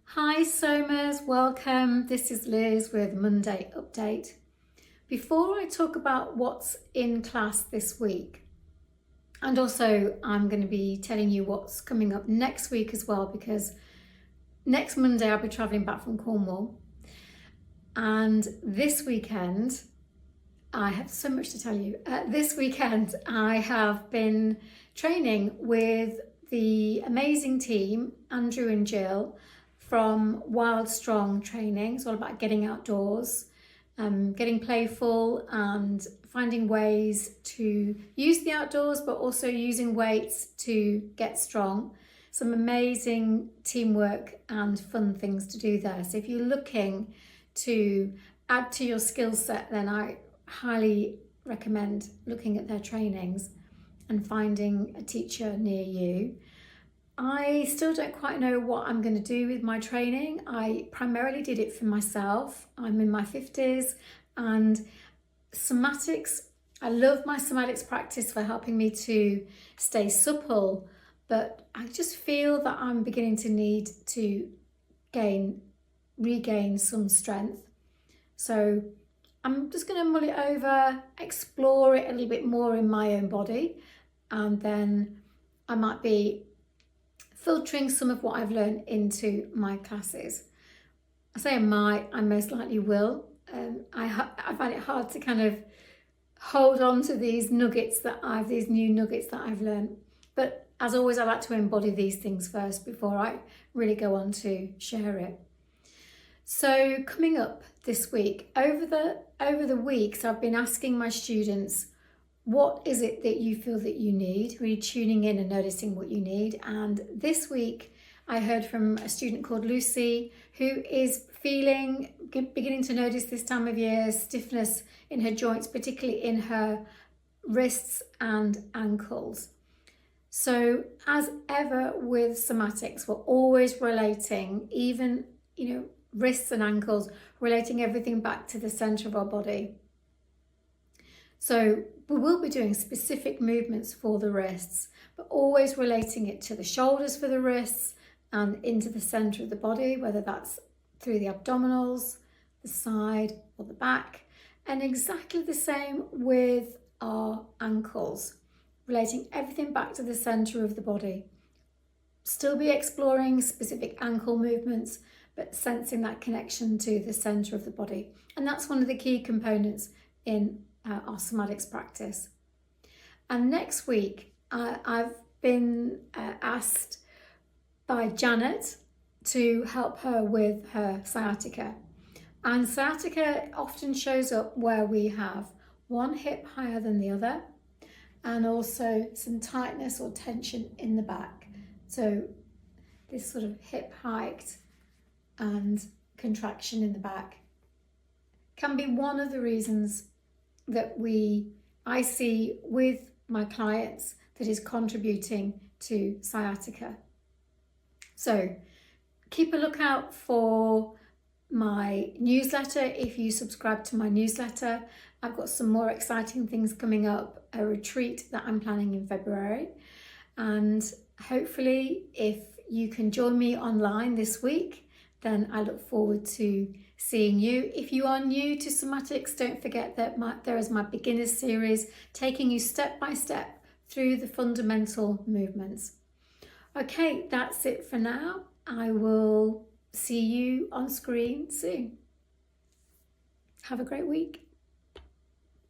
Hi Somas, welcome. This is Liz with Monday Update. Before I talk about what's in class this week, and also I'm going to be telling you what's coming up next week as well, because next Monday I'll be travelling back from Cornwall, and this weekend I have so much to tell you. This weekend I have been training with the amazing team, Andrew and Jill, from Wild Strong Training. It's all about getting outdoors, getting playful and finding ways to use the outdoors, but also using weights to get strong. Some amazing teamwork and fun things to do there. So if you're looking to add to your skill set, then I highly recommend looking at their trainings and finding a teacher near you. I still don't quite know what I'm going to do with my training. I primarily did it for myself. I'm in my 50s, and somatics, I love my somatics practice for helping me to stay supple, but I just feel that I'm beginning to need to regain some strength. So I'm just going to mull it over, explore it a little bit more in my own body, and then I might be filtering some of what I've learned into my classes. I say I might, I most likely will. I find it hard to kind of hold on to these new nuggets that I've learned. But as always, I like to embody these things first before I really go on to share it. So coming up this week, over the weeks, I've been asking my students, what is it that you feel that you need? Really tuning in and noticing what you need. And this week I heard from a student called Lucy, who is beginning to notice this time of year, stiffness in her joints, particularly in her wrists and ankles. So as ever with somatics, we're always relating, even, wrists and ankles, relating everything back to the center of our body. So we will be doing specific movements for the wrists, but always relating it to the shoulders for the wrists and into the center of the body, whether that's through the abdominals, the side or the back. And exactly the same with our ankles, relating everything back to the center of the body. Still be exploring specific ankle movements, but sensing that connection to the center of the body. And that's one of the key components in our somatics practice. And next week I've been asked by Janet to help her with her sciatica. And sciatica often shows up where we have one hip higher than the other, and also some tightness or tension in the back. So this sort of hip hiked and contraction in the back can be one of the reasons that I see with my clients that is contributing to sciatica. So keep a lookout for my newsletter. If you subscribe to my newsletter, I've got some more exciting things coming up, a retreat that I'm planning in February, and hopefully if you can join me online this week, then I look forward to seeing you. If you are new to somatics, don't forget that there is my beginners series taking you step by step through the fundamental movements. Okay, that's it for now. I will see you on screen soon. Have a great week.